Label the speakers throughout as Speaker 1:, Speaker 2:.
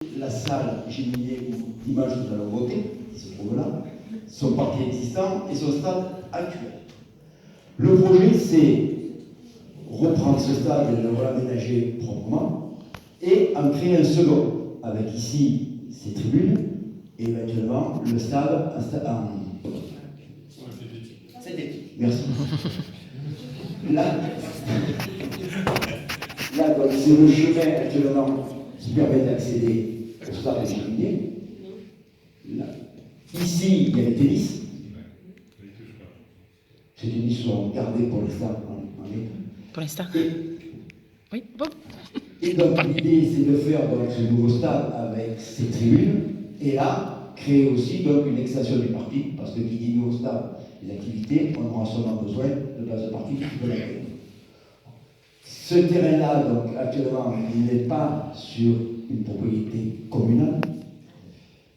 Speaker 1: La salle géminée ou l'image que nous allons voter, qui se trouve là, son parquet existant et son stade actuel. Le projet, c'est reprendre ce stade et le réaménager proprement et en créer un second, avec ici ces tribunes et éventuellement le stade en synthétique. Merci. Là, donc, c'est le chemin actuellement qui permet d'accéder au stade géminé. Ici, il y a les tennis. Ces tennis sont gardés pour l'instant en état.
Speaker 2: Pour l'instant. Oui, bon.
Speaker 1: Et donc l'idée c'est de faire donc, ce nouveau stade avec ces tribunes et là créer aussi donc une extension du parking parce que qui dit nouveau stade des activités, on aura seulement besoin de places de parking qui peut l'accueillir. Ce terrain-là donc actuellement il n'est pas sur une propriété communale.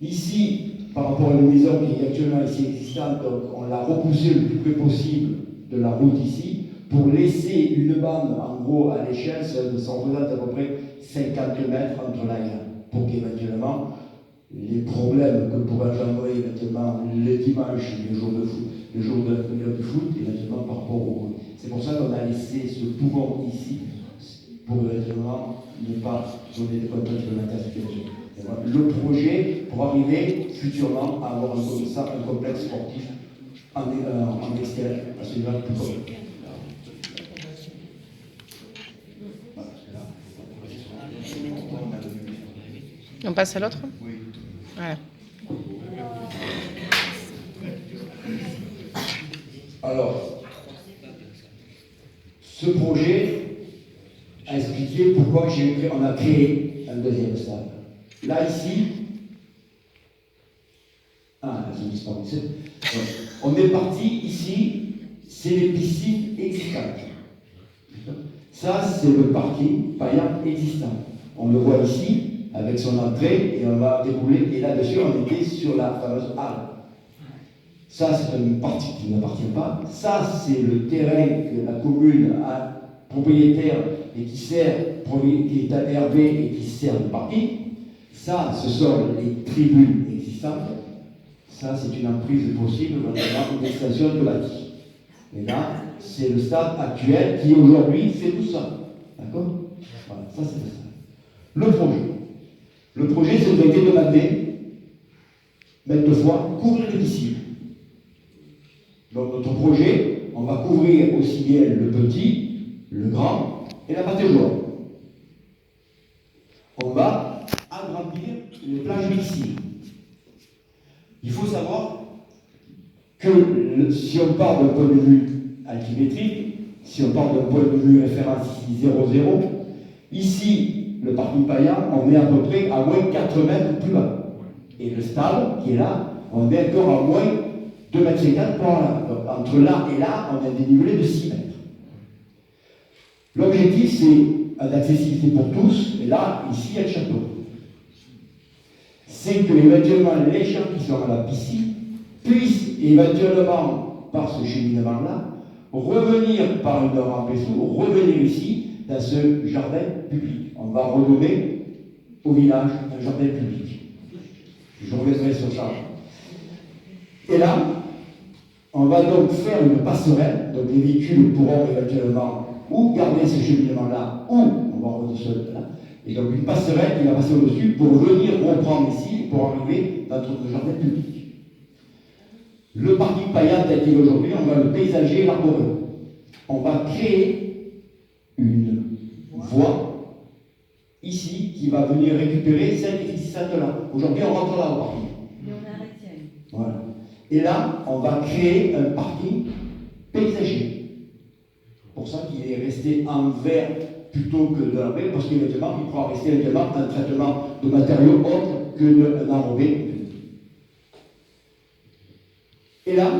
Speaker 1: Ici, par rapport à une maison qui est actuellement ici existante, donc on l'a repoussé le plus près possible de la route ici, pour laisser une bande, en gros, à l'échelle, s'en représente à peu près 50 mètres entre là et là, pour qu'éventuellement, les problèmes que pourrait engendrer éventuellement les dimanches, les jours de foot, les jours de la période du foot, éventuellement par rapport au... C'est pour ça qu'on a laissé ce poumon ici, pour éventuellement ne pas donner des contraintes supplémentaires supplémentaires. Le projet pour arriver futurement à avoir un complexe sportif en extérieur, à ce niveau plus commun.
Speaker 2: On passe à l'autre?
Speaker 1: Oui.
Speaker 2: Voilà.
Speaker 1: Alors, ce projet a expliqué pourquoi on a créé un deuxième stade. Là, ici, on est parti ici, c'est les piscines existantes. Ça, c'est le parking paillant existant. On le voit ici, avec son entrée, et on va dérouler. Et là-dessus, on était sur la fameuse halle. Ça, c'est une partie qui n'appartient pas. Ça, c'est le terrain que la commune a propriétaire et qui sert, qui est hervé et qui sert de parking. Ça, ce sont les tribunes existantes. Ça, c'est une emprise possible, notamment une extension de bâti. Et là, c'est le stade actuel qui aujourd'hui fait tout ça. D'accord? Voilà, ça c'est le stade. Le projet. Le projet, c'est de été demandé, maintes fois, couvrir les piscines. Donc notre projet, on va couvrir aussi bien le petit, le grand et la patinoire. On va agrandir les plages piscines. Il faut savoir que si on part d'un point de vue altimétrique, si on part d'un point de vue référence ici 0,0, ici, le parking paillant, on est à peu près à moins 4 mètres plus bas. Et le stade, qui est là, on est encore à moins 2,50 mètres par là. Donc entre là et là, on a un dénivelé de 6 mètres. L'objectif, c'est une accessibilité pour tous, et là, ici, il y a le château. C'est que éventuellement les gens qui sont à la piscine puissent éventuellement, par ce cheminement-là, revenir par une rampe et sous, revenir ici, dans ce jardin public. On va redonner au village un jardin public. Je reviendrai sur ça. Et là, on va donc faire une passerelle, donc les véhicules pourront éventuellement ou garder ce cheminement-là, ou on va redescendre là. Et donc une passerelle qui va passer au-dessus pour venir reprendre ici, pour arriver dans notre jardin public. Le parking paillant tel qu'il est aujourd'hui, on va le paysager et l'arborer. On va créer une voie ici qui va venir récupérer celle qui existe là. Aujourd'hui, on rentre là au parking.
Speaker 3: Mais on arrête tiens.
Speaker 1: Voilà. Et là, on va créer un parking paysager. Pour ça qu'il est resté en vert plutôt que de la baie, parce qu'éventuellement, il pourra rester éventuellement un traitement de matériaux autre que d'un enrobé. Et là,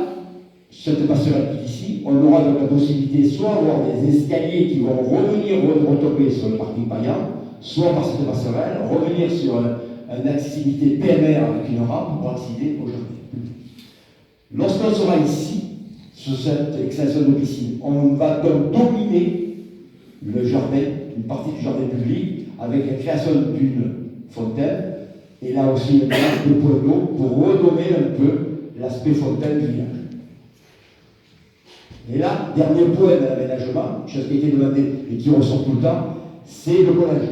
Speaker 1: cette passerelle ici, on aura donc la possibilité soit d'avoir des escaliers qui vont revenir retomber sur le parking paillant, soit par cette passerelle, revenir sur une accessibilité PMR avec une rampe pour accéder au jardin. Lorsqu'on sera ici, sur cette extension de piscine, on va donc dominer le jardin, une partie du jardin public, avec la création d'une fontaine, Et là aussi, il y a des points d'eau pour redonner un peu l'aspect fontaine du village. Et là, dernier point de l'aménagement, chose qui a été demandée et qui ressort tout le temps, c'est le collège.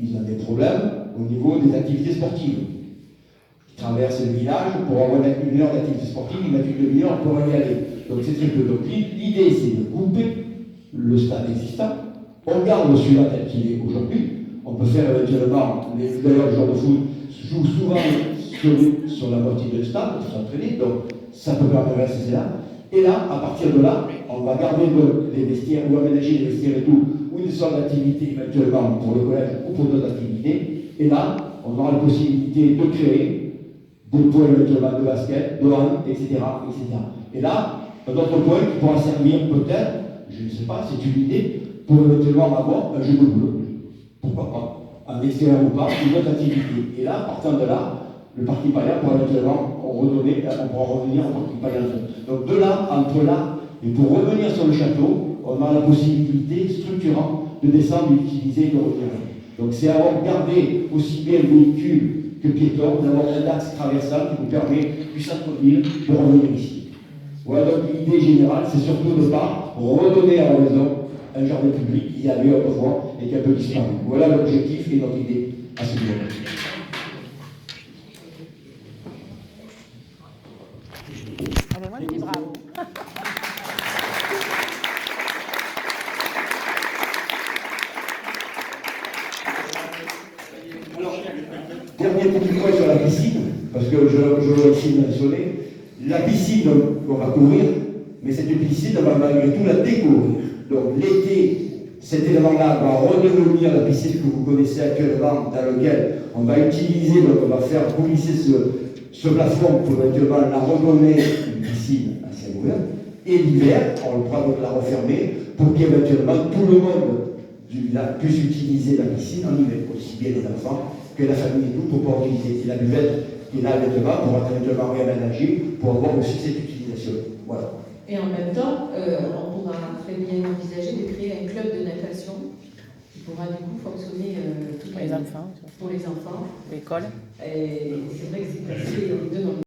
Speaker 1: Ils ont des problèmes au niveau des activités sportives. Ils traversent le village pour avoir une heure d'activité sportive, ils mettent une demi-heure pour y aller. Donc c'est très peu. Donc l'idée, c'est de couper le stade existant. On garde celui-là tel qu'il est aujourd'hui. On peut faire éventuellement, d'ailleurs le joueur de foot joue souvent sur la moitié de stade pour s'entraîner, donc ça peut permettre de rester là. Et là, à partir de là, on va garder les vestiaires ou aménager les vestiaires et tout, ou une sorte d'activité éventuellement pour le collège ou pour d'autres activités. Et là, on aura la possibilité de créer des points éventuellement de basket, de hand, etc., etc. Et là, un autre point qui pourra servir peut-être, je ne sais pas, c'est une idée, pour éventuellement avoir un jeu de boule. Pourquoi pas, un extérieur ou pas, une autre activité. Et là, partant de là, le parti païen pourra éventuellement redonner, on pourra revenir au parti païen. Donc de là, entre là, et pour revenir sur le château, on a la possibilité structurante de descendre, d'utiliser et de revenir. Donc c'est avoir gardé aussi bien le véhicule que piéton, d'avoir un axe traversal qui nous permet du centre-ville de revenir ici. Voilà, donc l'idée générale, c'est surtout de ne pas redonner à l'horizon un jardin public qui avait autrefois et qui a un peu disparu. Voilà l'objectif et notre idée à ce niveau-là.
Speaker 2: Allez, moi je dis bravo.
Speaker 1: Alors, dernier petit point sur la piscine, parce que je l'ai aussi mentionné. La piscine, on va courir, mais cette piscine, on va malgré tout la découvrir. Donc l'été, cet élément-là va redevenir la piscine que vous connaissez actuellement, dans laquelle on va utiliser, donc on va faire coulisser ce plafond pour éventuellement la redonner une piscine à ciel ouvert. Et l'hiver, on le prend de la refermer pour qu'éventuellement tout le monde du village puisse utiliser la piscine en hiver, aussi bien les enfants que la famille et tout, pour pouvoir utiliser. Et la buvette qui est là éventuellement pourra éventuellement réaménager pour avoir aussi cette utilisation. Voilà.
Speaker 3: Et en même temps, on pourra très bien envisager de créer un club de natation qui pourra du coup fonctionner toute
Speaker 2: Pour les
Speaker 3: l'année.
Speaker 2: enfants,
Speaker 3: Pour les enfants.
Speaker 2: l'école.
Speaker 3: Et c'est vrai que c'est passé de